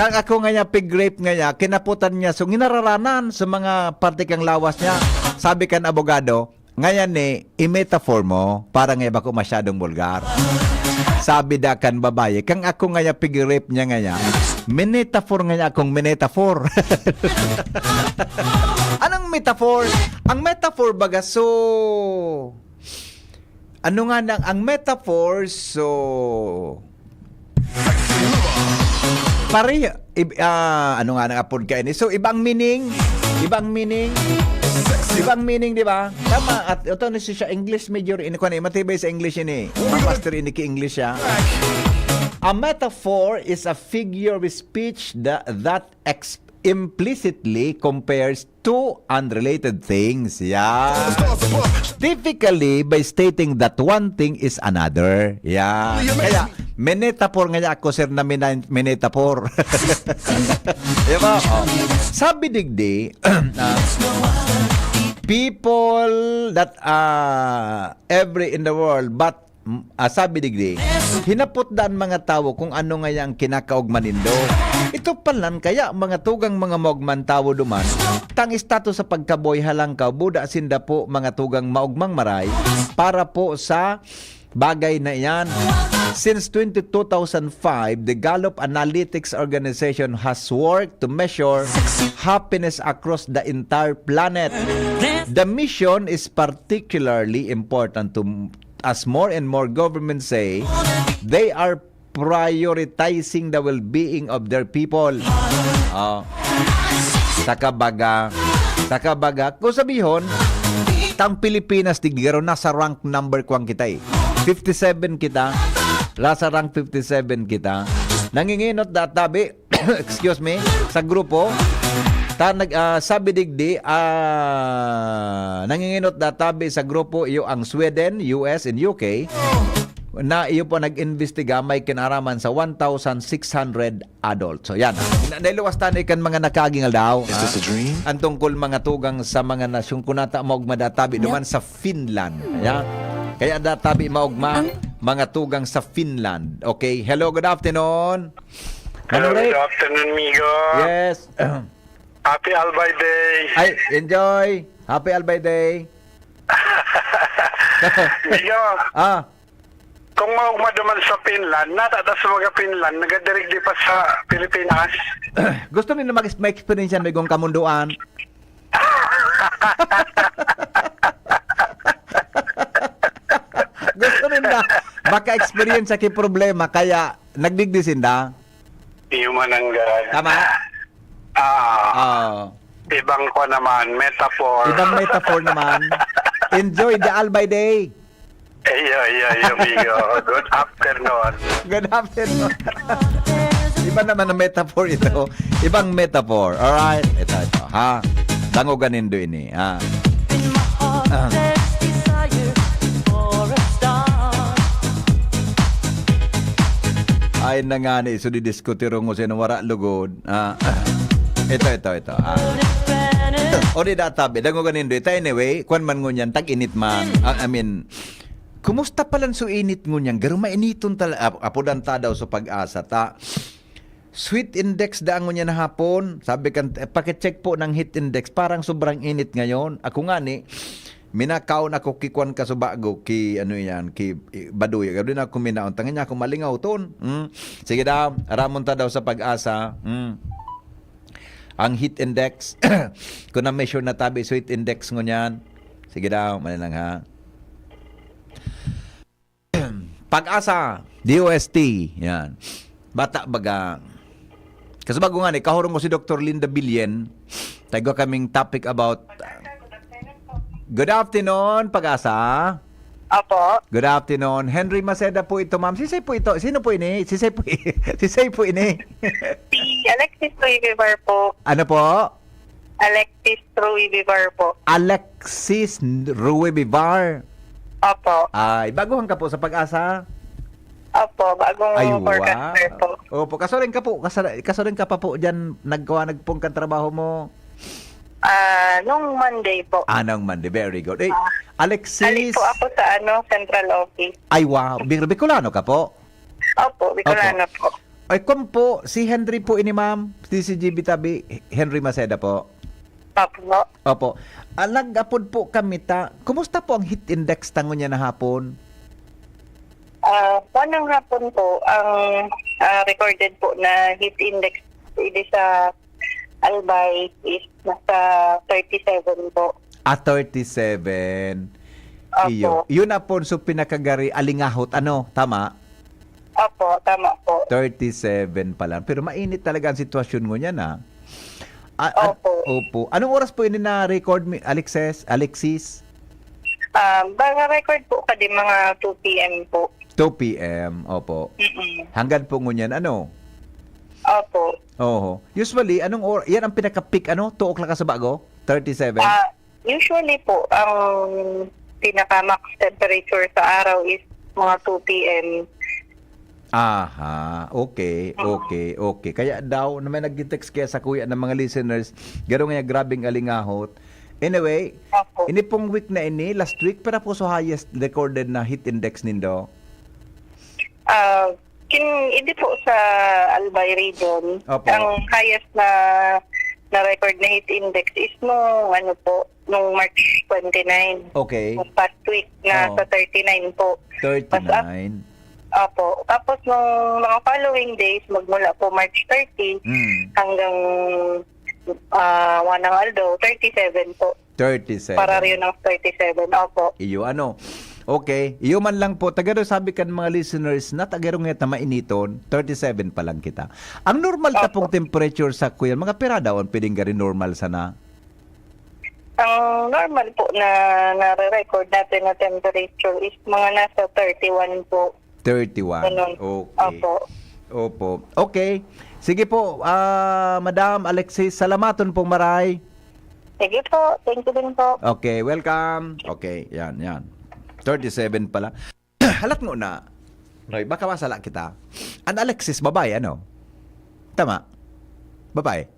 Kang ako nga niya pig-rape nga niya, kinaputan niya, so ginararanan sa mga parte kang lawas niya. Sabi kan abogado, ngayon i-metaphor mo, para nga ba ko masyadong vulgar. Sabi da kan babae, kang ako nga niya pig-rape niya nga niya, minetaphor nga niya akong minetaphor. Anong metaphor? Ang metaphor baga, so... Ano nga nang ang metaphor, so... ano nga nang apod ka ini? So, ibang meaning, di ba? Tama, at ito na siya English major, ini ko na, matibay sa English ini. Master ini ki English siya. A metaphor is a figure of speech that implicitly compares two unrelated things. Yeah. Typically, by stating that one thing is another. Yeah. Kaya, minetaphor nga ako, sir, na minetaphor. Diba? Oh. Sabi digdi, people that every in the world, but sabi digdi, hinapot daan mga tao kung ano nga yung kinakaugman nindo. Ito palan kaya mga tugang mga maugman tao duman, tang status sa pagkaboy halangkaw, buda sinda po mga tugang maugmang maray para po sa bagay na iyan. Since 2005, the Gallup Analytics Organization has worked to measure happiness across the entire planet. The mission is particularly important as more and more governments say they are prioritizing the well-being of their people. Sakabaga, kung sabihon, tang Pilipinas tigaro nasa rank number kwang kita 57 kita. Nasa rank 57 kita. Nanginginot databi, excuse me, sa grupo. Sabi digdi, nanginginot databi sa grupo iyo ang Sweden, US, and UK na iyo po nag-investiga may kinaraman sa 1,600 adults. So yan. Nailuwas tanay kan mga nakagingal daw. Is this a dream? Ang tungkol mga tugang sa mga nasyong kunata maugma databi duman sa Finland. Yeah? Kaya databi maugma mga tugang sa Finland. Okay. Hello, good afternoon. Hello, good afternoon, Migo. Yes. Happy Albay Day. Ay, enjoy. Happy Albay Day. Migo, Ah, kung maugma duman sa Finland, natata sa mga Finland, nagadirig di pa sa Pilipinas. gusto nila mag-experience yan may gong kamunduan. Gusto nila maka-experience sa problema kaya nagdigdisin da. Human ang God. Tama? Ibang ko naman, metaphor. Ibang metaphor naman. Enjoy the Albay Day. Iyo, Migo. Good afternoon. Good afternoon. Iba naman ang metaphor ito. Ibang metaphor. Alright? Ito. Ha? Dangoganin do ini. Ha? Ay na nga ni, so didiskutirong ko sino wara lugod. Ito. O di databi, dangoganin do ito. Anyway, kwan man ngunyan, tag-init man. I mean, kumusta palan so init ngunyan? Garo mainiton talaga. Apodan ta daw sa pag-asa ta. Sweet index da ngunyan na hapon. Sabi kan, pakicheck po ng heat index. Parang sobrang init ngayon. Ako nga ni, minakaon ako kikwan ka sa bago ki baduy gabdi na ako minaon tangin niya ako malingaw ton. Sige daw ramon ta daw sa pag-asa. Ang heat index kung na measure na tabi so heat index ngunyan. Sige daw manilang ha. Pag-asa DOST yan. Bata baga kasi bago nga ni kahurong ko si Dr. Linda Bilyen tayo kaming topic about good afternoon, Pag-asa. Apo. Good afternoon. Henry Maceda po ito, ma'am. Sisay po ito. Sino po ini? Sisay po ini. Si Alexis Ruibivar po. Ano po? Alexis Ruibivar po. Alexis Ruibivar. Apo. Ay, baguhan ka po sa Pag-asa? Apo, bagong Ay, forecaster po. Opo, kasorin ka po. Kasorin ka pa po dyan. Nagpungkan trabaho mo. Nung Monday po. Anong Monday? Very good. Eh, Alis Alexis. po ako sa Central Office. Ay, wow. Bicolano ka po? Opo, Bicolano po. Ay, po, si Henry po ini ma'am, si GB Tabi, Henry Maceda po. Opo. Opo. Nag-apod po kami ta. Kumusta po ang heat index tango niya na hapon? Wanang hapon po, ang recorded po na heat index hindi sa Albay is nasa 37 po. 37. Opo. Iyo. Yun na po so pinakagari alingahot. Ano? Tama? Opo, tama po. 37 pa lang. Pero mainit talaga ang sitwasyon mo niya na. Opo. Opo. Anong oras po ini na-record mi Alexis? Baga record po ka din mga 2 p.m. po. 2 p.m. Opo. Hanggang po ngunyan ano? Opo. Oho. Usually, anong oras? Yan ang pinaka-peak, 2 o'clock ka sa bago? 37? Usually po, ang pinaka-max temperature sa araw is mga 2 p.m. Aha, okay. Kaya daw, na may nag-text kaya sa kuya ng mga listeners, gano'n nga grabing alingahot. Anyway, Opo. ini pong week na ini, last week, para po sa highest recorded na heat index nindo? Hindi po sa Albay region. Opo. Ang highest na record na heat index is nung March 29. Okay. Nung past week na Oo. sa 39 po. 39. Opo. Tapos nung mga following days, magmula po March 30 hanggang Wanang Aldo, 37 po. 37. Para rin ng 37. Opo. Iyo Okay, iyo man lang po, tagaro sabi kan mga listeners na tagaro nga mainiton, 37 pa lang kita. Ang normal ta pong temperature sa kuya, mga pera daw, pwedeng gari normal sana? Ang normal po na nare-record natin na temperature is mga nasa 31 po. 31. Ganun. Okay. Opo. Okay. Sige po, Madam Alexis, salamaton pong maray. Sige po. Thank you din po. Okay, welcome. Okay, yan. 37 pala. Halat mo na. Roy, baka masala kita. An Alexis, babae, ano? Tama? Babae?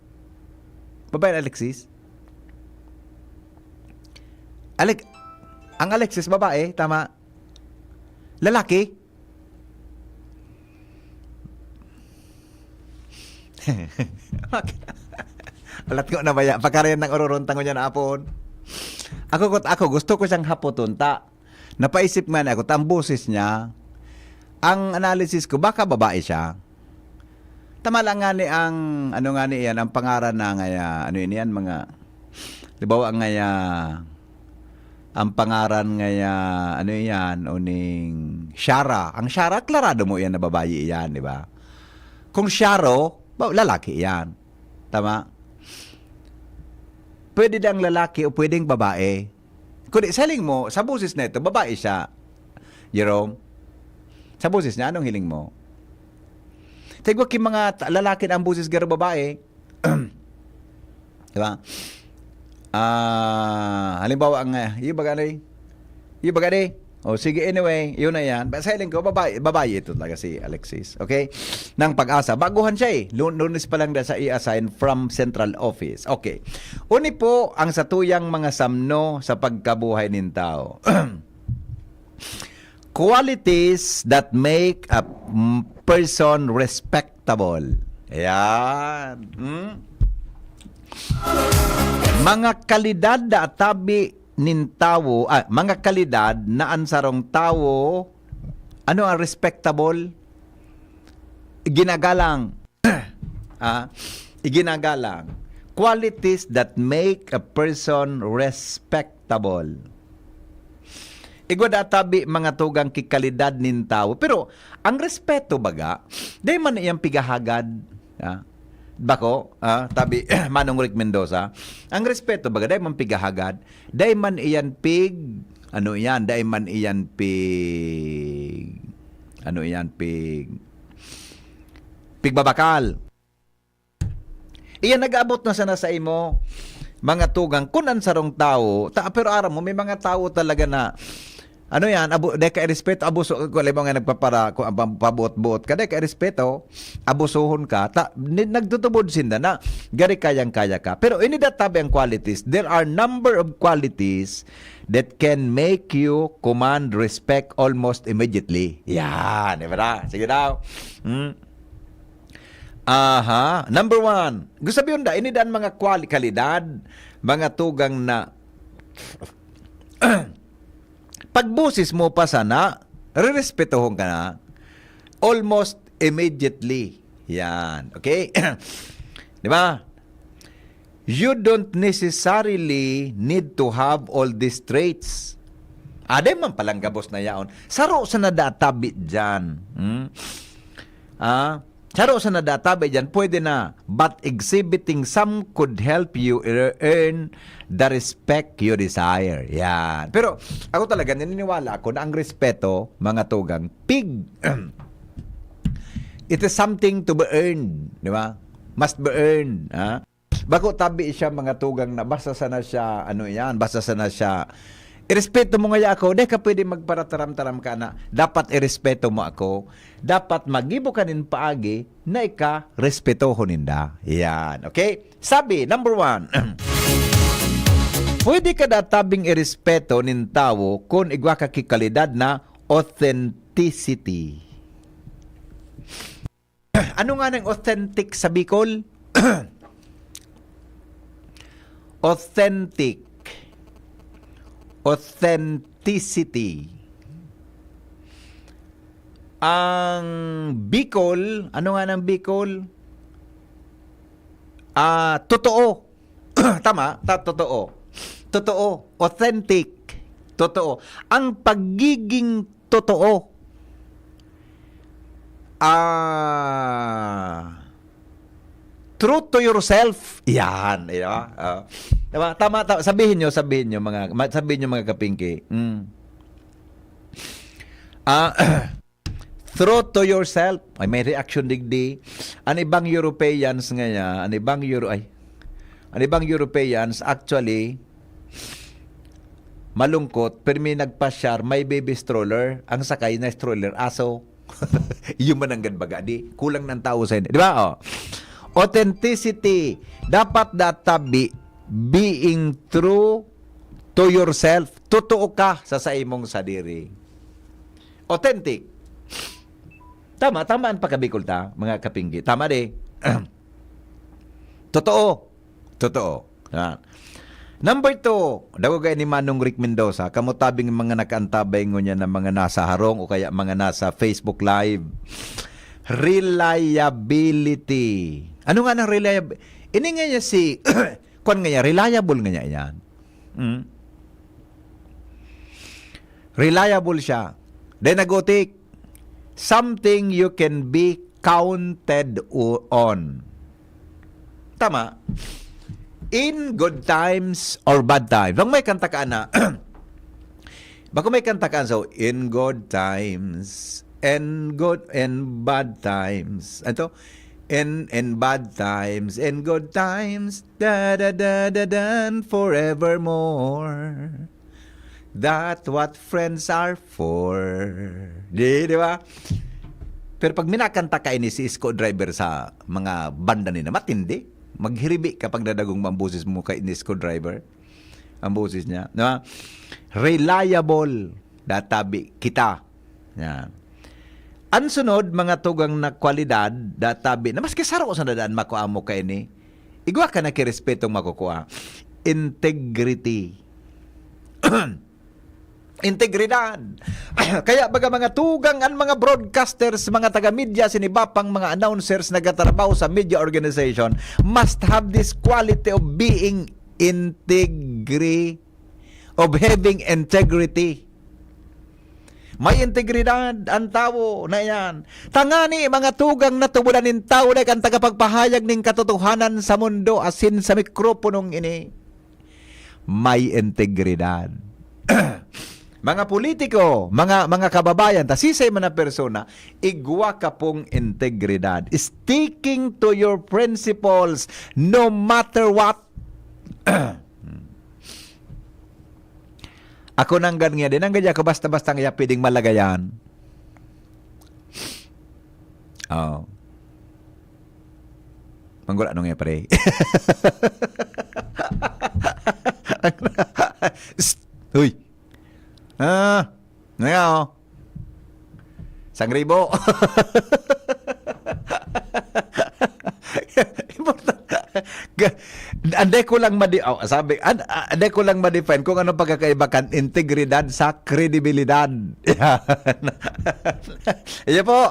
Babae Alexis? Ang Alexis, babae, tama? Lalaki? Alat ko na baya. Pagkarayan ng ororontan ko niya na apon. Ako gusto ko siyang hapoton. Napaisip man ako, ang boses niya, ang analysis ko, baka babae siya. Tama lang nga ni ang, ang pangaran na nga, mga, di ba nga ang pangaran nga, uning Shara. Ang Shara, klarado mo yan na babae yan, di ba? Kung Sharo, lalaki yan. Tama? Pwede dang lalaki o pwedeng babae. Kundi saling mo, sa boses na ito, babae siya. Jerome, sa boses niya, anong hiling mo? Tigwa ki mga lalaki na ang boses garo babae. Diba? Halimbawa, yung bagay. O sige, anyway, yun na yan. Sa hiling ko, babae ito talaga si Alexis. Okay? Nang Pag-asa. Baguhan siya Lunes pa lang na sa i-assign from central office. Okay. Uni po ang satuyang mga samno sa pagkabuhay ng tao. Qualities that make a person respectable. Ayan. Mga kalidad na atabi nin tao, mga kalidad na ansarong tao, ano ang respectable? Ginagalang. Iginagalang. Qualities that make a person respectable. Igwada tabi mga tugang kikalidad nin tao. Pero, ang respeto baga, di man iyang pigahagad. Bako, tabi Manong Rick Mendoza, ang respeto baga, di man pigahagad, di man iyan pigbabakal. Iyan nag-abot na sana sa imo, mga tugang, kunan sarong tao, pero aram mo, may mga tao talaga na, deka respeto, abuso, kung alam mo nga nagpapara, kung pabuot-buot ka, deka respeto, abusuhon ka, nagtutubod sinda na, gari kayang-kaya ka. Pero ini tabi ang qualities, there are number of qualities that can make you command respect almost immediately. Yan, di ba? Sige daw. Aha. Number one. Gusto sabihin da, ini daan mga kalidad, mga tugang na pagbusis mo pa sana, rerespetohon ka na almost immediately. Yan. Okay? Di ba? You don't necessarily need to have all these traits. Ade man palang gabos na yaon. Saro sa nadatabi dyan. Saro sa nadatabi dyan, pwede na. But exhibiting some could help you earn the respect you desire. Yan. Pero ako talaga, naniniwala ako na ang respeto, mga tugang, pig. It is something to be earned. Di ba? Must be earned. Bako tabi siya, mga tugang, na basta sana siya, basta sana siya, irespeto mo nga ako, di ka pwede magparataram-taram ka na, dapat irespeto mo ako, dapat magibo ka nin paagi, na respeto ninda. Yan, okay? Sabi, number one, pwede ka databing irespeto nin tao kung igwa ka kikalidad na authenticity. Ano nga ng authentic sa Bicol? Authenticity. Ang Bicol, ano nga ng Bicol? Totoo. Tama? Totoo. Totoo. Authentic. Totoo. Ang pagiging totoo. True to yourself. Yan, diba? Tama, sabihin nyo mga kapingki. True to yourself. Ay, may reaction digdi. Ang ibang Europeans nga ang ibang Europeans actually malungkot, pero may nagpasyar, may baby stroller, ang sakay na stroller, aso. Yung mananggan baga, kulang ng tao sa hindi. Di ba? Authenticity. Dapat databi being true to yourself. Totoo ka sa imong sadiri. Authentic. Tamaan pagkabikol ta, mga kapinggi. Tama Totoo. Number 2, dago gaya ni Manong Rick Mendoza, kamutabing mga nakaantabay niya ng mga nasa harong o kaya mga nasa Facebook Live. Reliability. Ano nga ng reliability? Ini nga niya reliable nga niya yan. Reliable siya. Then nagotik, something you can be counted on. Tama. In good times or bad times. Bang may kanta ka na. Bako may kanta ka, so in good times and bad times. Ito, in bad times and good times, forevermore. That's what friends are for. Di ba? Pero pag minakanta ka ini si Isko Driver sa mga banda nila, matindi. Maghiribi kapag dadagong mambusis mo kay Isko Driver. Ang boses niya. Diba? Reliable. Databi kita. Yan. Ang sunod, mga tugang na kwalidad, databi, na mas kisaro ko sa nadaan makuha mo kay ni, igwa ka na kirespetong makukuha. Integrity. Integridad. Kaya baga mga tugang ang mga broadcasters, mga taga-media, sinibapang mga announcers na nagatrabaho sa media organization must have this quality of being of having integrity. May integridad ang tao na yan. Tangani mga tugang na tubulan ng tao na kan tagapagpahayag ng katotohanan sa mundo asin sa mikroponong ini. May integridad. Mga politiko, mga kababayan, tasisay man na persona, igwa ka pong integridad. Sticking to your principles no matter what. Ako nang ganyan din. Ang ganyan ko basta-basta nga pwedeng malagayan. Oh. Manggula nung nga pare. Uy. Ngayon. 1,000. Ande ko lang ande ko lang ma-define kung ano pagkakaiba kan integridad sa kredibilidad. Yan po.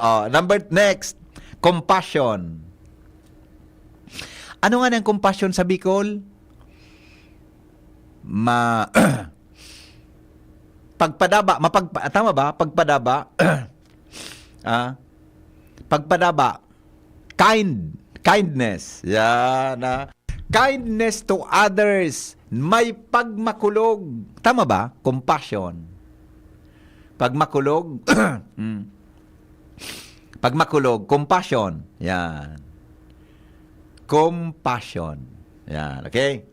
Next. Compassion. Ano nga ng compassion sa Bicol? Pagpadaba, tama ba? Pagpadaba. Pagpadaba. Kindness. Yan. Kindness to others. May pagmakulog. Tama ba? Compassion. Pagmakulog. Pagmakulog. Compassion. Yan. Compassion. Yan. Okay?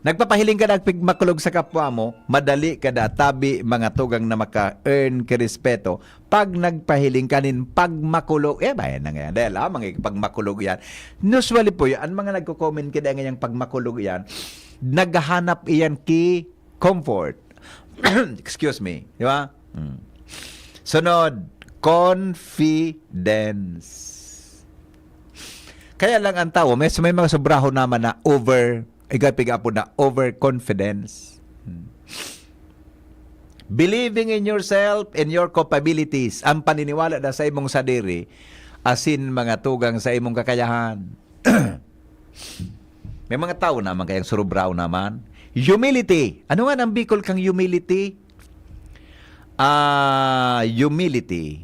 Nagpapahiling ka na pigmakulog sa kapwa mo, madali ka na tabi mga tugang na maka-earn kirespeto. Pag nagpahiling ka nin pagmakulog, bayan na nga yan. Dahil mga pagmakulog yan. Usually po yan, mga nagko-comment ka na ngayang pagmakulog yan, naghahanap iyan ki comfort. Excuse me. Di ba? Sunod, confidence. Kaya lang ang tao, may mga sobraho naman na overconfidence. Believing in yourself and your capabilities. Ang paniniwala na sa imong sadiri, asin mga tugang sa imong kakayahan. May mga tao naman kayang surubraw naman. Humility. Ano nga ang Bicol kang humility? Humility.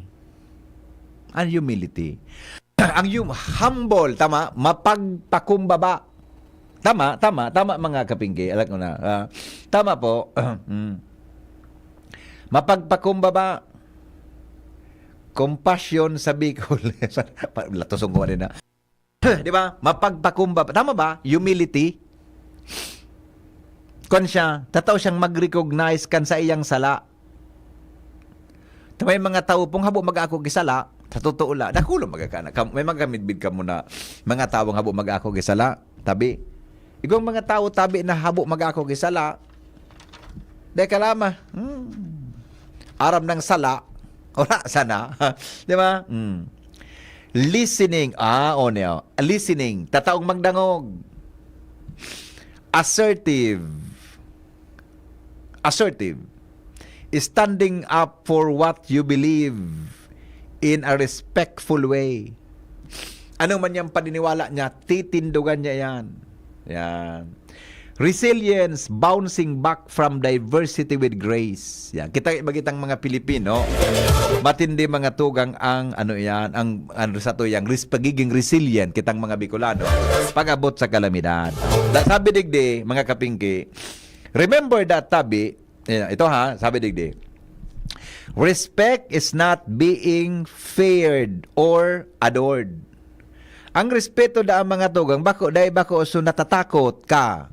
Ang humility. Ang humble, tama? Mapagpakumbaba. Tama mga kapinggi. Alam ko na. Tama po. Mapagpakumbaba. Compassion sa Bicol. Latusong ko rin na. Di ba? Mapagpakumbaba. Tama ba? Humility. Kon siya, tataw siyang mag-recognize kan sa iyang sala. May mga tao pong habo mag-ako gisala, sa totoo la, nakulo magkakana. May magamidbid ka muna, mga tawang habo mag-ako gisala, tabi. Igong mga tao tabi na habo mag-ako gisala, de kalama, aram ng sala, ora sana, di ba? Listening, listening, tataong magdangog. Assertive, standing up for what you believe in a respectful way. Ano man yung paniniwala niya, titindugan niya yan. Yan. Resilience, bouncing back from diversity with grace. Yan. Kita magitang mga Pilipino, matindi mga tugang ang sa tuyang pagiging resilient kitang mga Bicolano pag-abot sa kalamidad. Sabi digdi, mga kapingki, remember that tabi, ito sabi digdi, respect is not being feared or adored. Ang respeto da ang mga tugang, bako so natatakot ka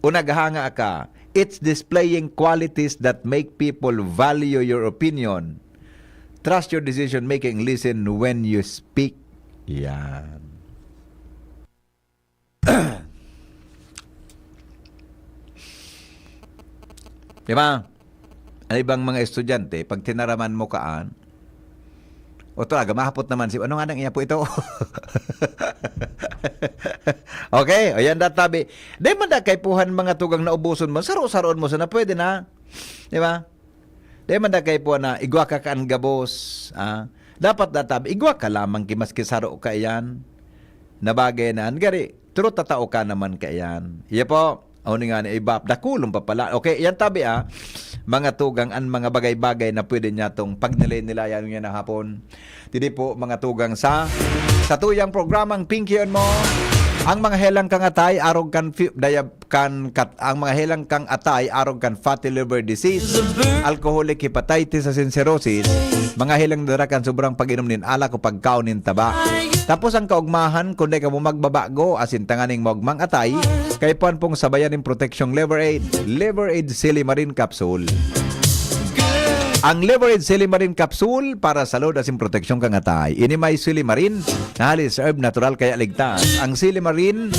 o naghanga ka. It's displaying qualities that make people value your opinion. Trust your decision making. Listen when you speak. Yan. Diba? Ang ibang mga estudyante, pag tinaraman mo kaan, o talaga, mahapot naman si, ano nga nang iya po ito? Okay, o yan databi. Dahil man kay puhan mga tugang na ubuson mo, saro-saroon mo sana, pwede na. Di ba? Dahil man kay puhan na, igwa ka kaan gabos. Dapat databi, igwa ka lamang kimas kisaro ka yan. Nabagay na, gari, turo tatao ka naman ka yan. Iya po, o nga ni ibap, dakulong pa pala. Okay, yan tabi mga tugang ang mga bagay-bagay na pwede niya itong pagnilay-nilayan niya na hapon. Hindi po mga tugang sa tuyang programang Pinky on Mo. Ang mga helang kang atay arog kan ang mga helang kang atay arog kan fatty liver disease, alcoholic hepatitis sa cirrhosis, mga helang dara kan sobrang pag-inom nin alak o pagkaon nin taba. Tapos ang kaugmahan kundi ka mo magbabago asin tanganing mogmang atay kay pong sabayan nin proteksyong Liver Aid Silimarin Capsule. Ang Liver Aid Silimarin Capsule para sa load asin proteksyon kang atay. Ini may Silimarin na halis herb natural kaya ligtas. Ang Silimarin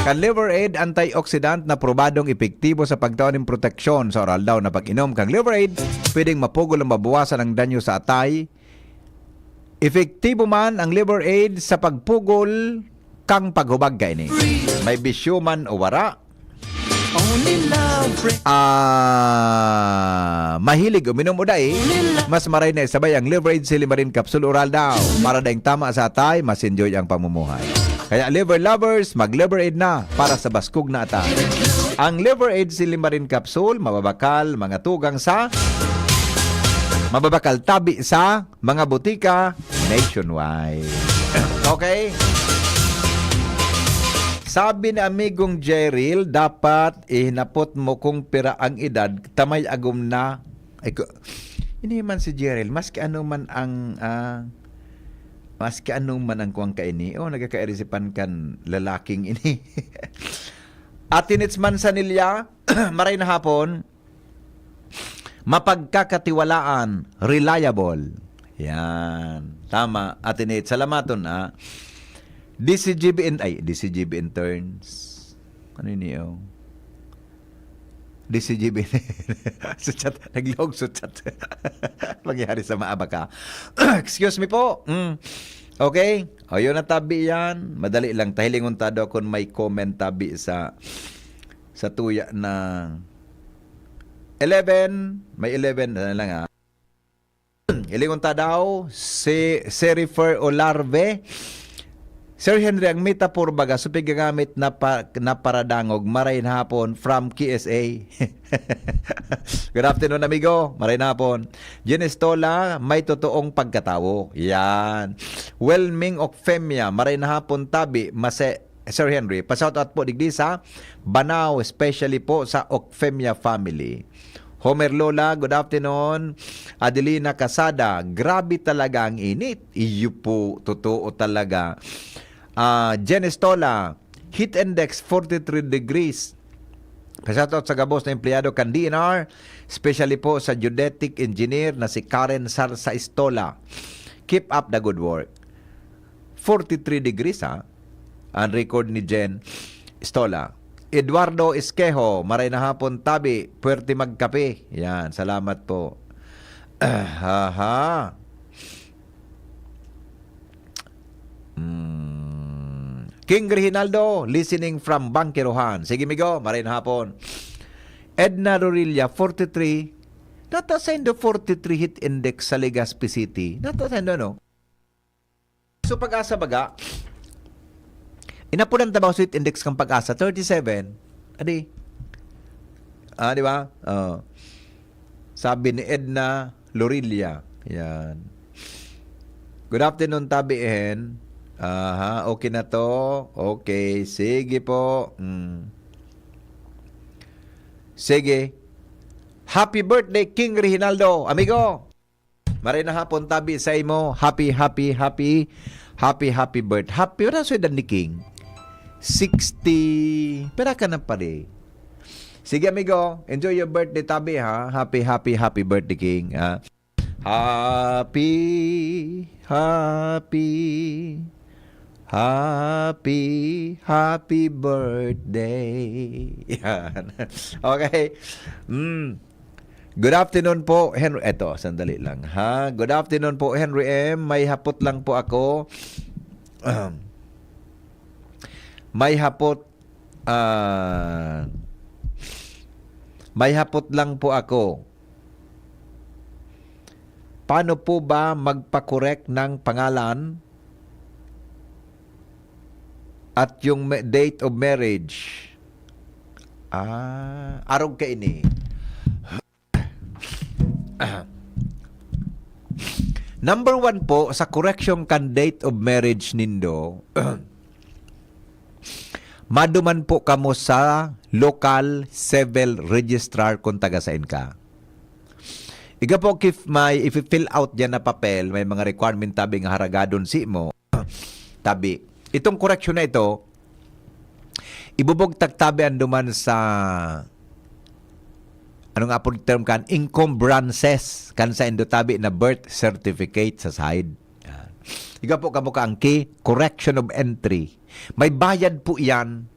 kan Liver Aid antioxidant na probadong epektibo sa pagtaon ng proteksyon sa oral daw na pag-inom kang Liver Aid, pwedeng mapugol ang mabawasan ang danyo sa atay. Epektibo man ang Liver Aid sa pagpugol kang paghubag kay ni. May bisyo man o wara. Mahilig uminom o dai, mas maray na sabay ang Liver Aid Silimarin Capsule Oral daw. Para daing tama sa atay, mas enjoy ang pamumuhay. Kaya liver lovers, mag-Liver Aid na para sa baskog na atay. Ang Liver Aid Silimarin Capsule, mababakal mga tugang sa mababakal tabi sa mga butika nationwide. Okay? Sabi ni amigong Jeril, dapat ihinapot mo kung pira ang edad, tamay agum na. Hindi man si Jeril, maski anong man ang kuwang kaini, nagkakairisipan kan lalaking ini. Atinits man sa nilya, maray na hapon, mapagkakatiwalaan, reliable. Yan. Tama, atinits. Salamaton, DCGB interns. Ano yun yun? DCGB. Suchat. Naglog suchat. Magyari sa maaba ka. Excuse me po. Okay. O yun na tabi yan. Madali lang. Tahilingon tado kung may comment tabi sa tuya na 11. May 11. Ano lang Ilingon tadaw si Serifer o Larve. Sir Henry, ang metaphor baga, supig gagamit na paradangog, maray na hapon from KSA. Good afternoon, amigo. Maray na hapon. Genestola, may totoong pagkatawo. Yan. Whelming Ocfemia, maray na hapon tabi, Sir Henry, pa-shoutout po digdi sa Banao, especially po sa Ocfemia family. Homer Lola, good afternoon. Adelina Casada, grabe talaga ang init. Iyo po, totoo talaga. Genestola, heat index 43 degrees. Pasyatot sa gabos na empleyado kan DNR, especially po sa geodetic engineer na si Karen Sarsa Istola. Keep up the good work. 43 degrees ang record ni Jen Istola. Eduardo Esquejo, maray na hapon tabi, puwerte magkape. Yan, salamat po. King Reginaldo, listening from Bangkirohan. Sige, migo, maray na hapon. Edna Rorilla, 43. Natasendo 43 heat index sa Legazpi City. Natasendo, no? So, pag-asa baga, inapunan tabaw sa heat index kang pag-asa, 37. Adi. Di ba? Sabi ni Edna Lorilla. Yan. Good afternoon, tabihin. Okay na to. Okay, sige po. Sige. Happy birthday, King Reginaldo. Amigo, maray na hapon tabi sa imo. Happy birthday. Happy, wala sa edad ni King? 60. Pera ka na pare. Sige, amigo. Enjoy your birthday tabi, ha? Happy birthday, King. Happy birthday. Yan. Okay. Good afternoon po, Henry. Eto, sandali lang, ha? Good afternoon po, Henry M. May hapot lang po ako. May hapot lang po ako. Paano po ba magpa-correct ng pangalan at yung date of marriage? Arog ka ini. Number 1 po, sa correction kan date of marriage nindo, maduman po kamo sa local civil registrar kung taga-sain ka. Iga po, if fill out dyan na papel, may mga requirement tabi nga haragadon si mo, tabi. Itong correction na ito, ibubog tagtabi anduman sa ano nga po term kan, encumbrances kan sa indotabi na birth certificate sa side. Yan. Iga po kamo ka ang key, correction of entry. May bayad po yan,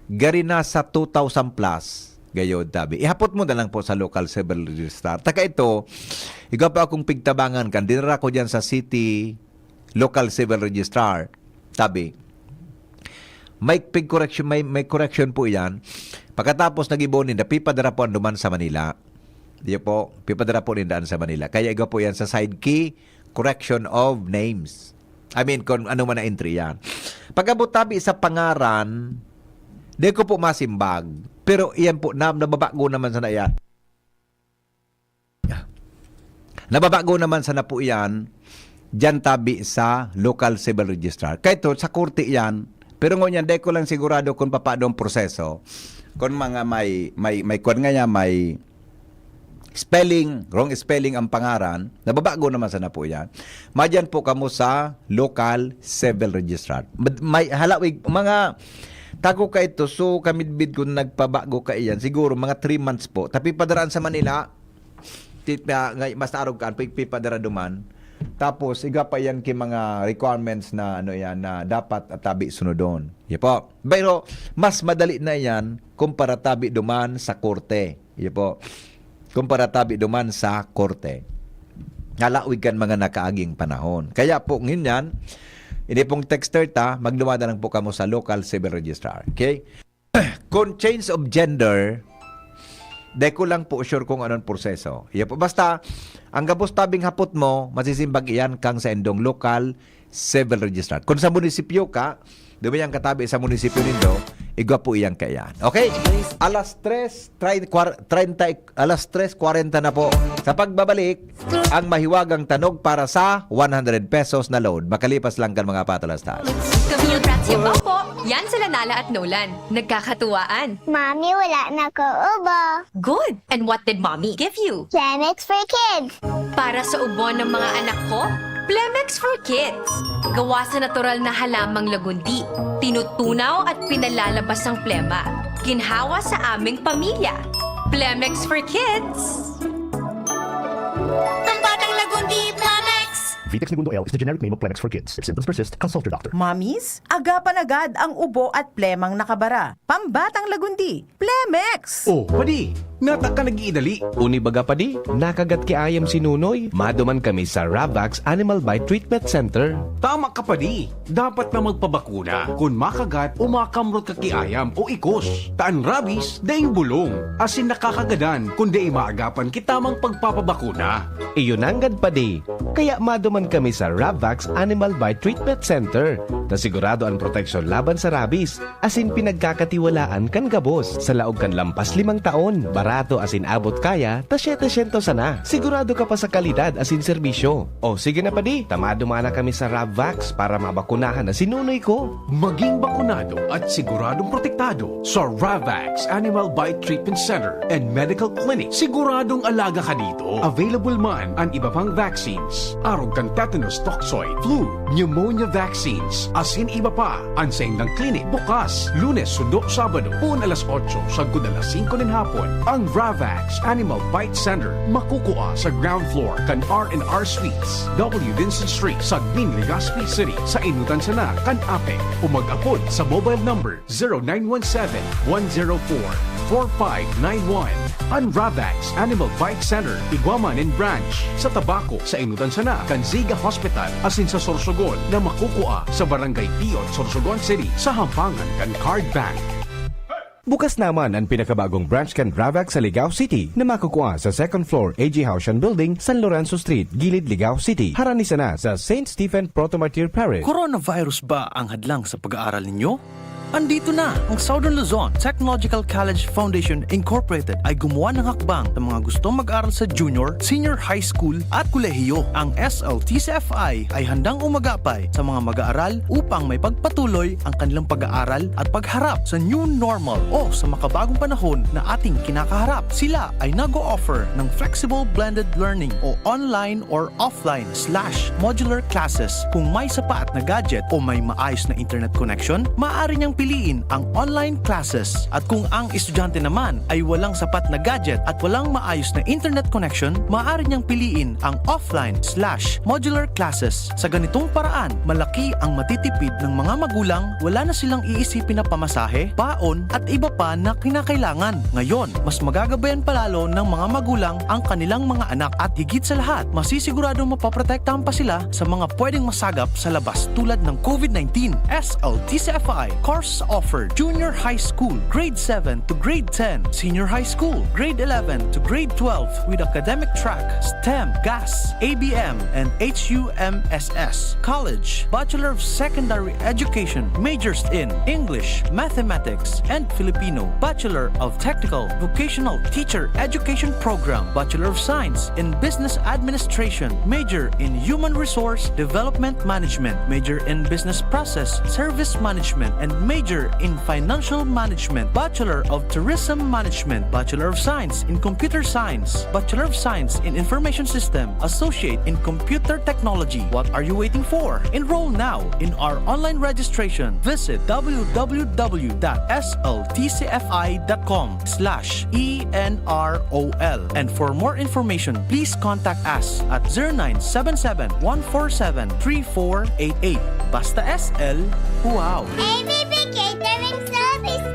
gari na sa 2,000 plus. Gayod tabi. Ihapot mo na lang po sa local civil registrar. Taka ito, iga pa akong pigtabangan kan, dinara ko dyan sa city local civil registrar. Tabi, may correction, may correction po yan. Pagkatapos nagibonin, pipadara po ang duman sa Manila. Di po, pipadara po nindaan sa Manila. Kaya iga po yan sa side key, correction of names. I mean, kung ano man na entry yan. Pagkabot tabi sa pangaran, di ko po masimbag. Pero iyan po, nababago naman sa na yan. Nababago naman sa na po yan, dyan tabi sa local civil registrar. Kaya ito, sa korte yan, pero ngunyan, di ko lang sigurado kung papadong proseso. Kung mga may kung nga niya, may wrong spelling ang pangaran, nababago naman sa na po yan. Madyan po kamo sa local civil registrar. May halawig, mga tago ka ito, so kamidbid kung nagpabago ka iyan, siguro mga 3 months po. Tapi padaraan sa Manila, mas arog ka, pipadara duman. Tapos, iga pa yan ki mga requirements na na dapat at tabi sunodon. Po. Pero, mas madali na yan kumpara tabi duman sa korte. Po. Kumpara tabi duman sa korte. Halawig kan mga nakaaging panahon. Kaya po, nginyan, hindi pong texter ta, magdumada lang po kamo sa local civil registrar. Okay? Kung change of gender, di ko lang po sure kung anong proseso. Po. Basta, ang gabos tabing hapot mo, masisimbag iyan kang sa endong local civil registrar. Kung sa munisipyo ka, dumayang katabi sa munisipyo nindo, igwa po iyang kayan. Okay? Alas 3:40 na po. Sa pagbabalik, ang mahiwagang tanog para sa 100 pesos na load. Makalipas lang kan mga patalastas. Commute rats yung po. Yan sila Nala at Nolan. Nagkakatuwaan. Mommy, wala na ko ubo. Good. And what did mommy give you? Plemex for kids. Para sa ubo ng mga anak ko, Plemex for Kids. Gawa sa natural na halamang lagundi. Tinutunaw at pinalalabas ang plema. Ginhawa sa aming pamilya. Plemex for Kids. Ang batang lagundi, Plemex! Vitex Segundo L is the generic name of Plemex for kids. If symptoms persist, consult your doctor. Mommies, agapan agad ang ubo at plemang nakabara. Pambatang lagundi, Plemex! Oh, padi, nata ka nag-iidali. Uni baga padi, nakagat ki ayam si Nunoy. Maduman kami sa Ravax Animal Bite Treatment Center. Tama ka padi, dapat na magpabakuna. Kung makagat o makamrot ka ki ayam o ikos. Taan rabies, daing bulong. Asin nakakagadan, kundi maagapan kitamang pagpapabakuna. Iyon anggad padi, kaya maduman kami sa Ravax Animal Bite Treatment Center. Na sigurado ang proteksyon laban sa rabies. Asin pinagkakatiwalaan kan gabos. Sa laog kan lampas 5 taon. Barato asin abot kaya, ta 700 sana. Sigurado ka pa sa kalidad asin serbisyo. O sige na padi, tamado mana kami sa Ravax para mabakunahan na sinunoy ko. Maging bakunado at siguradong protektado sa Ravax Animal Bite Treatment Center and Medical Clinic. Siguradong alaga ka dito. Available man ang iba pang vaccines. Arog kan tetanus toxoid, flu, pneumonia vaccines, asin iba pa. Ang saindang clinic bukas, Lunes, Sundo, Sabado, puun alas 8, sagod alas 5 ng hapon. Ang Ravax Animal Bite Center makukuha sa ground floor kan R&R Suites, W. Vincent Street, Sagmin, Legazpi City, sa Inutan Sana, kan Ape. O mag-apod sa mobile number 0917-104-4591. Ang Ravax Animal Bite Center, Iguaman and Branch, sa Tabaco, sa Inutan Sana, kan Ziga Hospital, asin sa Sorsogon na makukuha sa Barangay Piot, Sorsogon City, sa Hampangan kan Card Bank. Bukas naman ang pinakabagong branch kan Ravax sa Ligao City na makukuha sa second floor AG Haushan Building, San Lorenzo Street, Gilid, Ligao City. Harani sana sa St. Stephen Proto-Martyr Parish. Coronavirus ba ang hadlang sa pag-aaral ninyo? Andito na ang Southern Luzon Technological College Foundation Incorporated ay gumawa ng hakbang sa mga gustong mag-aral sa junior, senior high school at kolehiyo. Ang SLTCFI ay handang umagapay sa mga mag-aaral upang may pagpatuloy ang kanilang pag-aaral at pagharap sa new normal o sa makabagong panahon na ating kinakaharap. Sila ay nag-o-offer ng flexible blended learning o online or offline/modular classes. Kung may sapat na gadget o may maayos na internet connection, maaari niyang piliin ang online classes. At kung ang estudyante naman ay walang sapat na gadget at walang maayos na internet connection, maaari niyang piliin ang offline/modular classes. Sa ganitong paraan, malaki ang matitipid ng mga magulang, wala na silang iisipin na pamasahe, baon at iba pa na kinakailangan. Ngayon, mas magagabayan palalo ng mga magulang ang kanilang mga anak at higit sa lahat, masisiguradong mapaprotektahan pa sila sa mga pwedeng masagap sa labas tulad ng COVID-19. SLTCFI Course Courses offered: Junior High School, Grade 7 to Grade 10, Senior High School, Grade 11 to Grade 12 with academic track, STEM, GAS, ABM, and HUMSS. College, Bachelor of Secondary Education, majors in English, Mathematics, and Filipino. Bachelor of Technical Vocational Teacher Education Program, Bachelor of Science in Business Administration, major in Human Resource Development Management, major in Business Process Service Management, and major in Financial Management. Bachelor of Tourism Management, Bachelor of Science in Computer Science, Bachelor of Science in Information System, Associate in Computer Technology. What are you waiting for? Enroll now in our online registration. Visit www.sltcfi.com/ENROL. And for more information, please contact us at 0977-147-3488. Basta SL, wow! ABP Catering Services.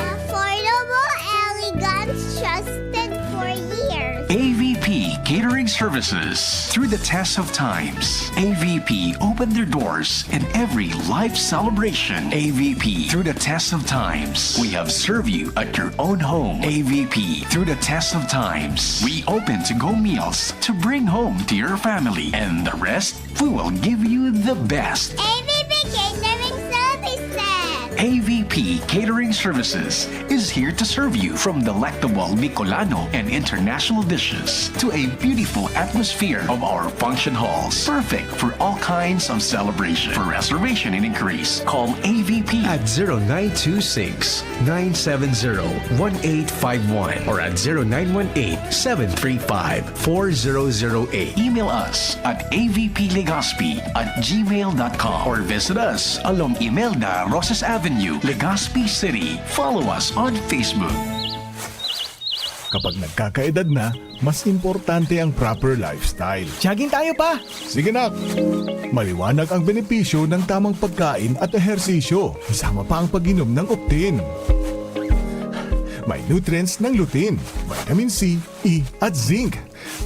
Affordable, elegant, trusted for years. AVP Catering Services. Through the test of times, AVP opened their doors in every life celebration. AVP, through the test of times, we have served you at your own home. AVP, through the test of times, we open to-go meals to bring home to your family. And the rest, we will give you the best. ABP Catering Services. AVP Catering Services is here to serve you from delectable Bicolano and international dishes to a beautiful atmosphere of our function halls. Perfect for all kinds of celebration. For reservation and inquiries, call AVP At 0926-970-1851 or at 0918-735-4008. Email us at avplegazpi@gmail.com or visit us along Imelda Rosas Avenue, Legazpi City. Follow us on Facebook. Kapag nagkakaedad na, mas importante ang proper lifestyle. Jogging tayo pa! Sige nak! Maliwanag ang benepisyo ng tamang pagkain at ehersisyo. Isama pa ang pag-inom ng Optin. May nutrients ng lutein, vitamin C, E at zinc.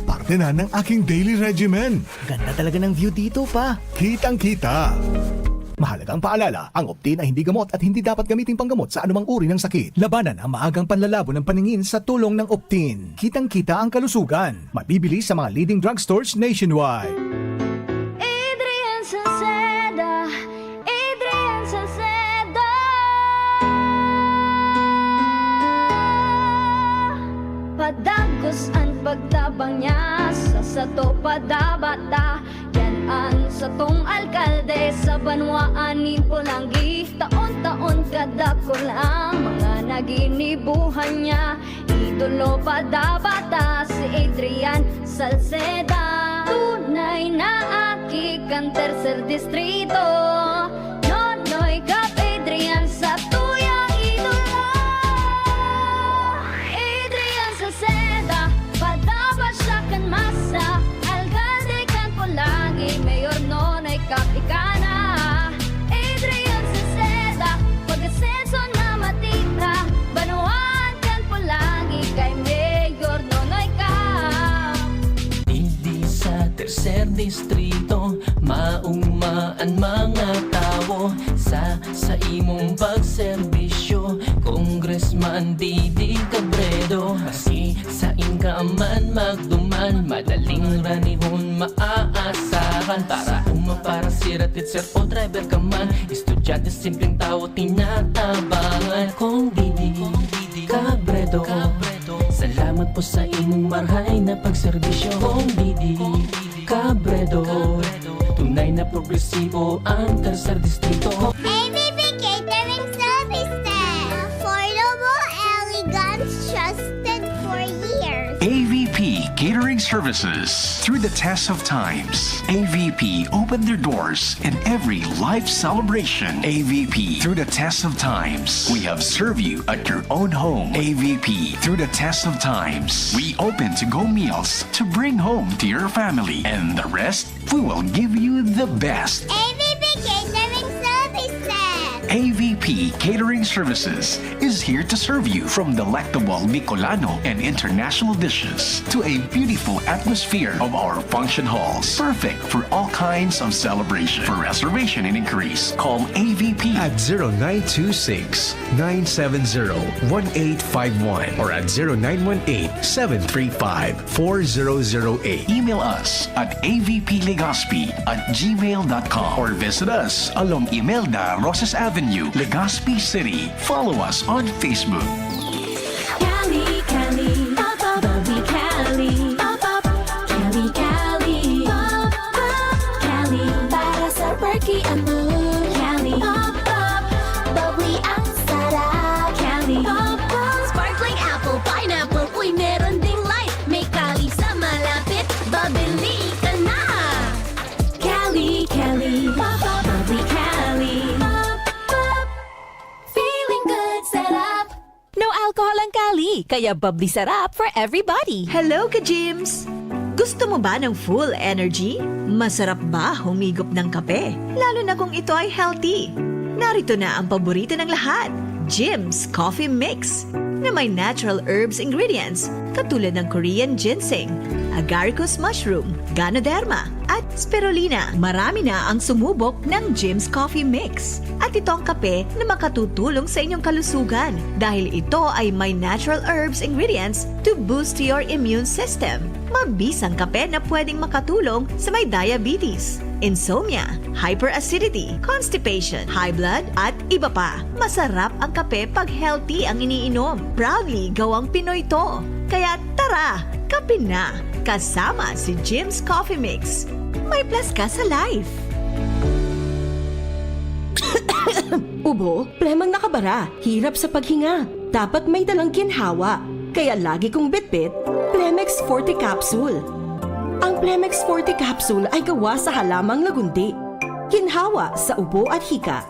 Parte na ng aking daily regimen. Ganda talaga ng view dito pa. Kitang-kita. Mahalagang paalala, ang Optin ay hindi gamot at hindi dapat gamitin panggamot sa anumang uri ng sakit. Labanan ang maagang panlalabo ng paningin sa tulong ng Optin. Kitang-kita ang kalusugan. Mabibili sa mga leading drugstores nationwide. Adrian Salceda. Adrian Salceda. Padagos ang pagtabang niya sa sato padabata. Yan sa tong alkalde sa banwaanin Pulangi. Taon-taon kada ko lang mga naginibuhan niya. Idolo padabata si Adrian Salceda. Tunay na aki kan tercer distrito. Nonoy kap Adrian sa tuyang idolo. Adrian Salceda, padaba siya kan masa. Alcalde kan Pulangi, mayor nonoy kap ikana. Adrian Salceda, pag-asenso na matitra. Banuan kan Pulangi, kay mayor nonoy kap. Hindi sa tercer distrito maugmaan mga tao sa imong pagserbisyo. Congressman Didi Cabredo, kasi sa inkaman magduman, madaling ranihon maaasahan. Para para sirat sir o driver ka man, estudyante simpleng tao tinatabangan. Kung Didi Cabredo, salamat po sa imong marhay na pagserbisyo. Kung Didi Cabredo, tunay na progresibo ang tercer distrito. ABP Catering Services. Affordable, elegant, trusted for years. AVP Catering Services. Through the test of times, AVP opened their doors in every life celebration. AVP, through the test of times, we have served you at your own home. AVP, through the test of times, we open to-go meals to bring home to your family. And the rest, we will give you the best. ABP Catering Services. AVP Catering Services is here to serve you from delectable Bicolano and international dishes to a beautiful atmosphere of our function halls. Perfect for all kinds of celebration. For reservation and inquiries, call AVP At 0926-970-1851 or at 0918-735-4008. Email us at avplegaspi@gmail.com or visit us along Imelda Rosas Avenue, Legazpi City. Follow us on Facebook. Cali, Cali, pop up, bubbly Cali, pop up, Cali, Cali, pop up, Cali, para sa perky ang mood, Cali, pop up, bubbly ang sarap, Cali, pop up, sparkling apple, pineapple, uy meron ding light, may Cali sa malapit, babili ka na, Cali, Cali, pop up, bubbly Cali, pop up, feeling good, sarap. No alcohol ang Cali, kaya bubbly sarap for everybody. Hello, ka-gyms! Gusto mo ba ng full energy? Masarap ba humigop ng kape? Lalo na kung ito ay healthy. Narito na ang paborito ng lahat, Jim's Coffee Mix, na may natural herbs ingredients katulad ng Korean ginseng, agaricus mushroom, ganoderma, at spirulina. Marami na ang sumubok ng Jim's Coffee Mix. At ito ang kape na makatutulong sa inyong kalusugan dahil ito ay may natural herbs ingredients to boost your immune system. Mabisang kape na pwedeng makatulong sa may diabetes, insomnia, hyperacidity, constipation, high blood, at iba pa. Masarap ang kape pag healthy ang iniinom. Proudly gawang Pinoy to. Kaya tara, kape na! Kasama si Jim's Coffee Mix. May plus ka sa life. Ubo, plemang nakabara, hirap sa paghinga. Dapat may dalang ginhawa. Kaya lagi kong bitbit, Plemex Forte Capsule. Ang Plemex Forte Capsule ay gawa sa halamang lagundi. Ginhawa sa ubo at hika.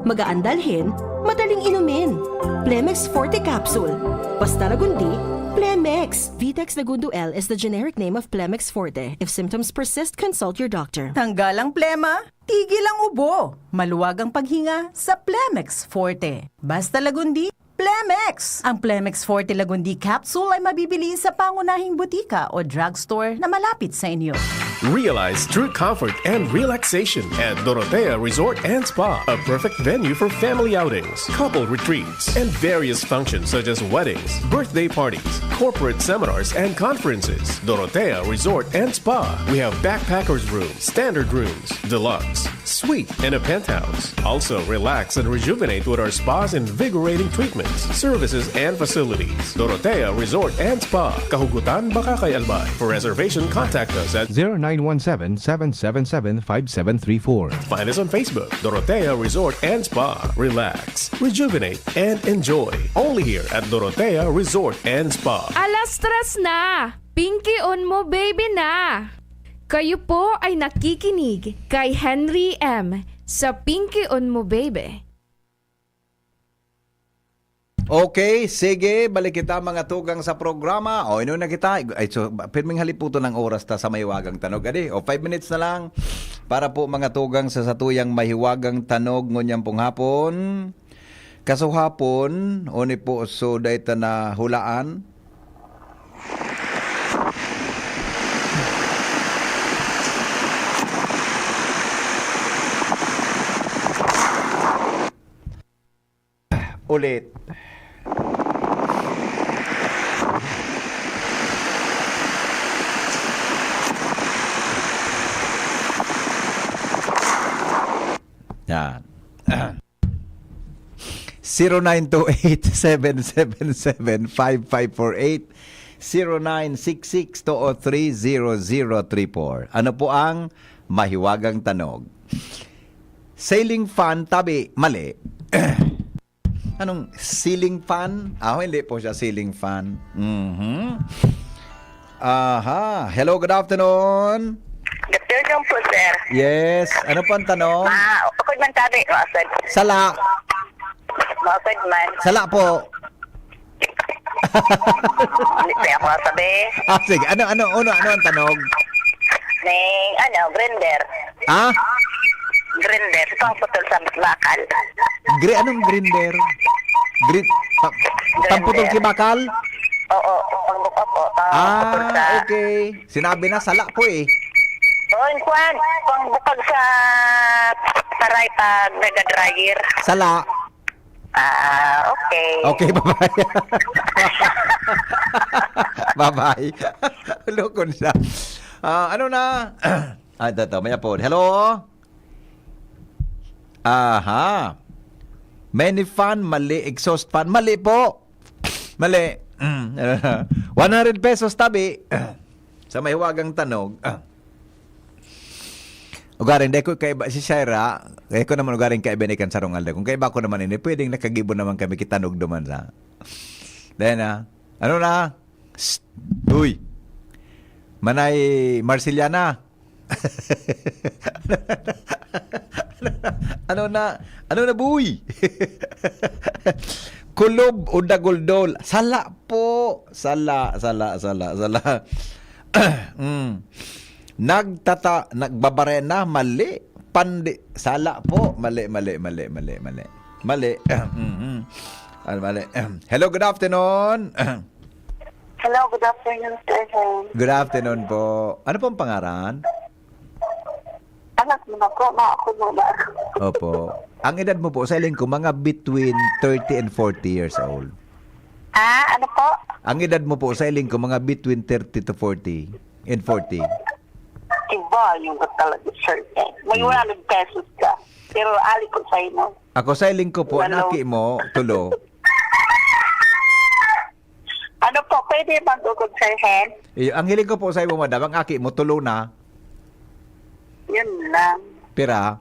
Magaan dalhin, madaling inumin. Plemex Forte Capsule. Basta lagundi, Plemex. Vitex Lagundo L is the generic name of Plemex Forte. If symptoms persist, consult your doctor. Tanggal ang plema, tigil ang ubo. Maluwag ang paghinga sa Plemex Forte. Basta lagundi, Plemex! Ang Plemex Forte Lagundi Capsule ay mabibili sa pangunahing butika o drugstore na malapit sa inyo. Realize true comfort and relaxation at Dorotea Resort and Spa, a perfect venue for family outings, couple retreats, and various functions such as weddings, birthday parties, corporate seminars, and conferences. Dorotea Resort and Spa. We have backpackers rooms, standard rooms, deluxe, suite, and a penthouse. Also, relax and rejuvenate with our spas and invigorating treatments, services, and facilities. Dorotea Resort and Spa, Kahugutan, Bakakay, Albay. For reservation, contact us at 0917-777-5734. Find us on Facebook, Dorotea Resort and Spa. Relax, rejuvenate, and enjoy. Only here at Dorotea Resort and Spa. Alas tres na! Pinky on mo baby na! Kayo po ay nakikinig kay Henry M. sa Pinky on mo baby. Okay, sige, balik kita mga tugang sa programa. O, ino na kita. Ay, so, pirming haliputo ng oras ta sa mahiwagang tanog. Adi, o 5 minutes na lang para po mga tugang sa satuyang mahiwagang tanog ngunyang pong hapon. Kasuhapon, o ni po so dayta na hulaan. Ulit. Yan. 0928-777-5548 0966-203-0034. Ano po ang mahiwagang tanog? Sailing fan, tabi, mali. Anong ceiling fan? Hindi po siya ceiling fan. Aha. Hello, good afternoon. Good afternoon po, sir. Yes. Ano po ang tanong? Okay man tabi, maasad. Sala. Maasad man. Sala po. Hindi pa ako sabi. Sige. Ano ang tanong? Grinder. Ah? Grinder. Ito ang putol sa bakal. Anong green bear? Green, tamputol si bakal? Oo, pangbuka po. Okay. Sinabi na, sala po eh. Doon, Kwan, pangbukag sa taray pag nag-dryer. Sala. Okay. Okay, bye-bye. Bye-bye. Lukon siya. Ano na? Ito, may apod. Hello? Aha. Many fan, mali. Exhaust fan, mali po. Mali. 100 pesos tabi. Sa may huwagang tanog. Ugarin, dahil ko kaiba si Shaira, kaya ko naman ugarin kaiba ni Kansarong Alda. Kung kaiba ko naman ini, pwedeng nakagibo naman kami kitanog duman sa. Dahil na, ano na? Uy, manay Marceliana. Ano na buy? Kulob o dagoldol. Sala po. Sala. Nagbabarena, mali. Sala po. Mali. Mali. Hello, good afternoon. Hello, good afternoon, sir. Good afternoon po. Ano pong pangaran? Anak mo na po, ako muna. Opo. Ang edad mo po, sa iling ko, mga between 30 and 40 years old. Ano po? Ang edad mo po, sa iling ko, mga between 30 to 40 and 40. Iba yung talaga, sir. May 100 pesos ka. Pero ali ko sa inyo. Ako, sa iling ko po, Hello. naki mo, tulo. Ano po, pwede mag-ugod, sir, hen? Ang hiling ko po sa iyo, madam, ang aki mo, tulo na. Yun lang. Pira.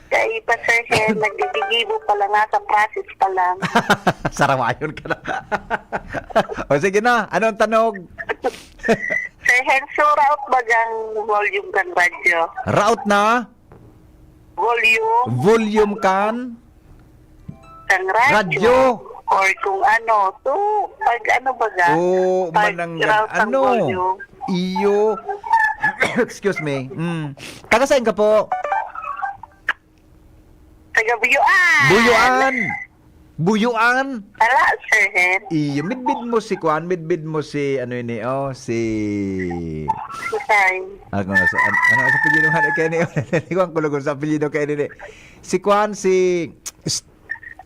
Kaya iba, sir, hen, nagdidigibo pa lang, nasa process pa lang. Sarawayon ka na. O sige na, anong tanog? Sir, hen, so route bagang volume kan radyo? Route na? Volume kan? Kan radyo? Or kung ano, to, pag ano baga? Pag route ang volume. Iyo. Excuse me. Taga saan ka po? Taga Buyuan. Buyuan? Ala, sir, hen. Iyo, midbid mo si Kwan, midbid mo si, ano yun si... Sorry. Ano sa apelyido nga kaya ni Kwan kulugon sa apelyido kaya ni si Kwan si si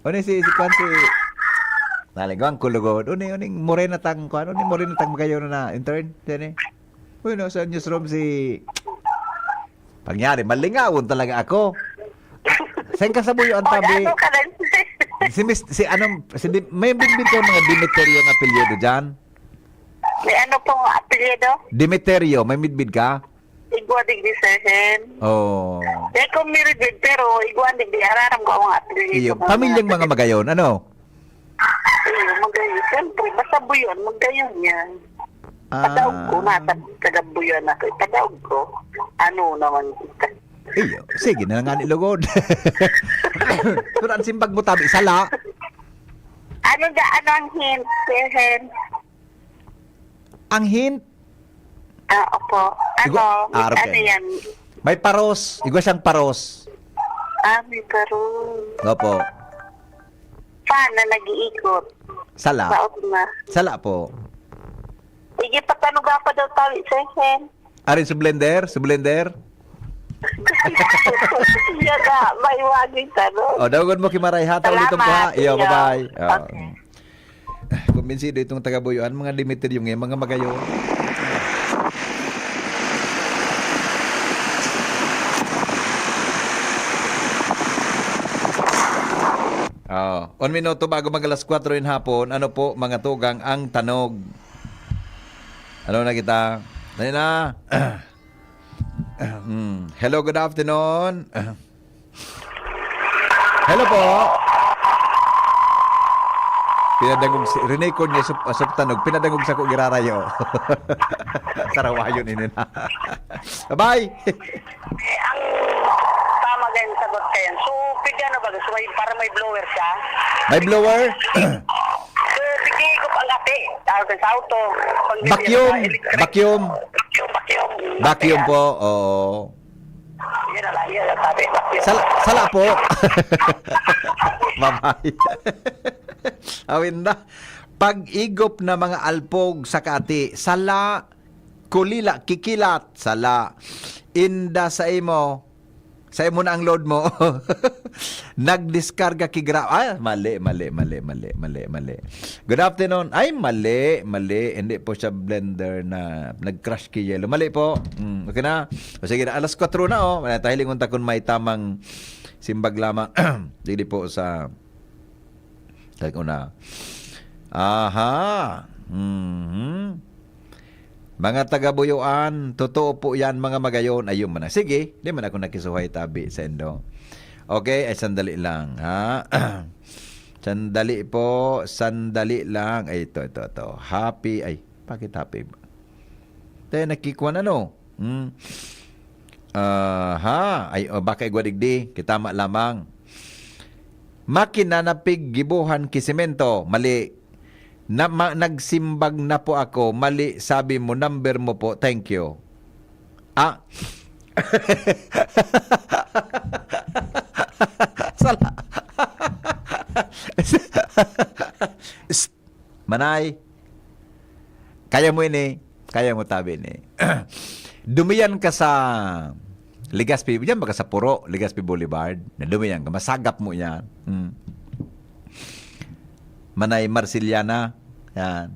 Kwan si Naligwang kulugon uning morena tang Kwan uning morena tang magayon na intern tene uy no sa newsroom si pangyari malingawon talaga ako sen ka sa buyo ang tabi Ano ka lang, may bimbit ko mga Demeterio ang apelyido dyan. May ano pong apelyido? Demeterio, may midbid ka? Igwadig di sir, hen. Oh. Kaya kung mirigid, pero igwadig di araram ko ang apelyido. Iyo, pamilyang mga magayon, ano? Iyo, magayon. Siyempre, basta buyon, magayon yan. Padaog ko, nasa taga-buyon ako. Padaog ko, ano naman kita. Iyo, sige na nga nilugod. Pero ang simbag mo tabi, sala. Ano ang hint, sir, hen? Ang hint? Opo. Ano okay. yan? May paros. Igwa siyang paros. May karoon. Opo. Fan na nag-iikot. Sala. Baot na. Sala po. Igi patanuga pa daw tawi, sir, hen. Arin sa blender? Sa blender? Yan na, may waging tanong. Dawagon mo kimaray. Hata ulit po ha. Iyo, bye-bye. Okay. Kumbinsido itong taga-Buyuan, mga limited yung mga magayon. Oh, 1 minuto bago mag alas 4 rin hapon, ano po mga tugang ang tanog? Ano na kita? Dali na. Hello, good afternoon. Hello po. Pinadagog si René niya sa tanog, pinadagog sa ko girarayo. Sarawayon ini na. Bye. Ang tama din sagot kayo. So, bigyan na ba? So, para may blower siya? May blower? So, bigyan ko ang ate. Tawag sa auto. Vacuum po. Oo. Yan na lang. Sala po. Bye-bye. Awin na. Pag-igop na mga alpog sa kati, sala, kulila, kikilat, sala, inda sa imo na ang load mo. Nagdiskarga kigra. Mali. Good afternoon. Ay, mali. Hindi po siya blender na nag-crush ki yelo. Mali po. Okay na. O sige na, alas 4 na Tahiling unta kung may tamang simbag lamang. Hindi po sa una. Aha. Mga taga-Buyuan, totoo po yan mga magayon. Ayun man. Sige, di man ako nakisuhay tabi sa endo. Okay, ay sandali lang. Ha? Sandali lang. Ay, ito. Happy, ay, bakit happy? Tayo nakikuan ano? Ay, baka igwadigdi, kitama lamang. Makina na piggibuhan kisemento, mali. Nagsimbag na po ako, mali, sabi mo, number mo po, thank you. Sala. Manay, kaya mo tabi ini. Dumiyan ka sa Legazpi, diyan baka sa Puro, Legazpi Boulevard, dumiyan ka, masagap mo yan. Manay Marciliana, yan.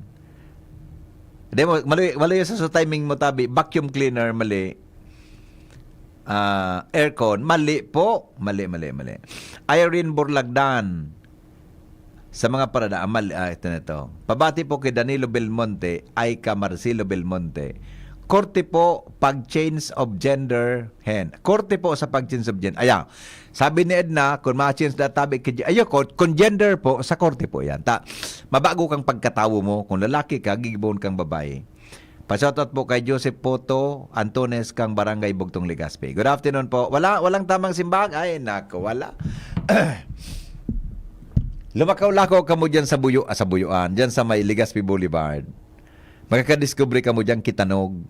Hindi mo, mali sa timing mo tabi, vacuum cleaner, mali. Aircon, mali po. Mali. Irene Burlagdan, sa mga parada, ito na ito. Pabati po kay Danilo Belmonte, Aika Marcelo Belmonte. Korte po pag-change of gender, Korte po sa pag-change of gender. Ayan. Sabi ni Edna, kung ma-change na tabi, kung gender po, sa korte po yan. Mabago kang pagkatawo mo. Kung lalaki ka, gigibon kang babae. Pasyatot po kay Joseph Poto Antones kang Barangay Bugtong Legazpi. Good afternoon po. Walang tamang simbag? Ay, nako, wala. Lumakaw-lakaw ka mo dyan sa Buyuan, dyan sa may Legazpi Boulevard. Makakadiscovery ka mo dyan Kitanog.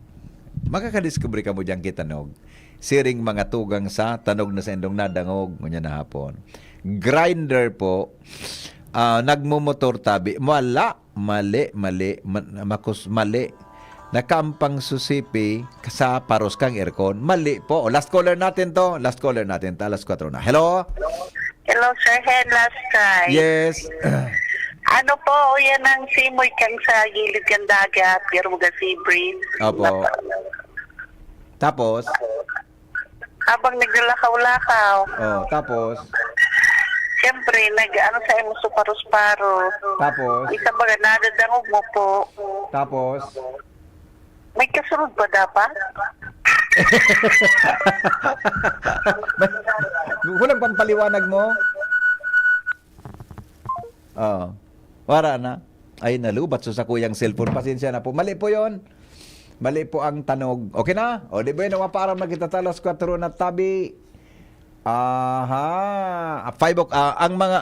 Siring mga tugang sa tanog na sa endong nadangog. Ngunya na hapon. Grinder po. Nagmumotor tabi. Mali. Nakampang susipi sa paros kang aircon. Mali po. Last caller natin to. Alas 4 na. Hello, Sir Hen, last try. Yes. Ano po, yan ang simoy kang sa gilid kang dagat, pero mga sea breeze. Opo. Tapos? Habang naglalakaw-lakaw. Tapos? Siyempre, sa imo sa paros-paro. Tapos? Isa ba nadadangog mo po? Tapos? May kasunod ba dapat? Kulang pampaliwanag mo? Wala na. Ay, nalubat sa kuyang cellphone. Pasensya na po. Mali po yon. Mali po ang tanog. Okay na? O, di ba yun? Para magkitatalas 4 na tabi. Aha. 5 ang mga...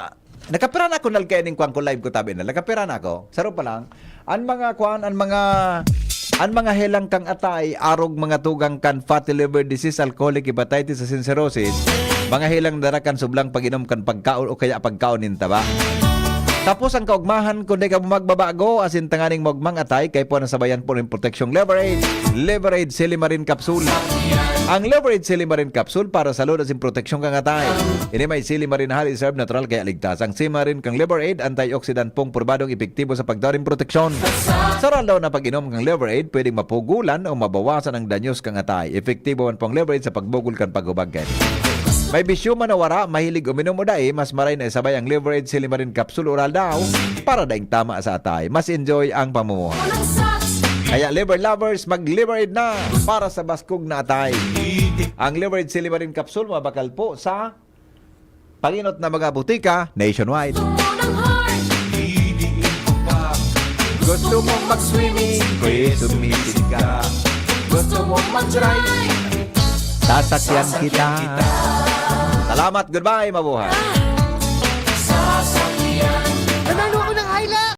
Nakapira na ako nalkainin ko live ko tabi na. Nakapira na ako. Saro pa lang. Ang mga helang kang atay, arog mga tugang kan fatty liver disease, alcoholic hepatitis, and cirrhosis, mga helang darakan sublang pag-inom kan pagkaon o kaya pagkaonin taba. Tapos ang kaugmahan kung di ka magbabago asin tanganing magmang atay kay po nasabayan po ng proteksyong Leverage Silimarin Capsule. Ang Leverage Silimarin Capsule para sa load asin proteksyon kang atay. Ini may Silimarin highly served natural kaya ligtas. Ang Silimarin kang Leverage antioxidant pong probadong epektibo sa pagdaring proteksyon. Saral daw na pag-inom kang Leverage pwedeng mapugulan o mabawasan ang danyos kang atay. Epektibo man pong Leverage sa pagbugol kan paghubag. May bisyo manawara, mahilig uminom o dahi, mas maray na isabay ang Leverage Silimarin Capsule oral daw para daing tama sa atay. Mas enjoy ang pamumuhay. Kaya liver lovers, mag-Leverage na para sa baskog na atay. Ang Leverage Silimarin Capsule mabakal po sa panginot na mga butika nationwide. Gusto mong mag-swimming, pwede sumisid ka. Gusto mong mag-drive, sasakyan kita. Salamat, goodbye, mabuhay.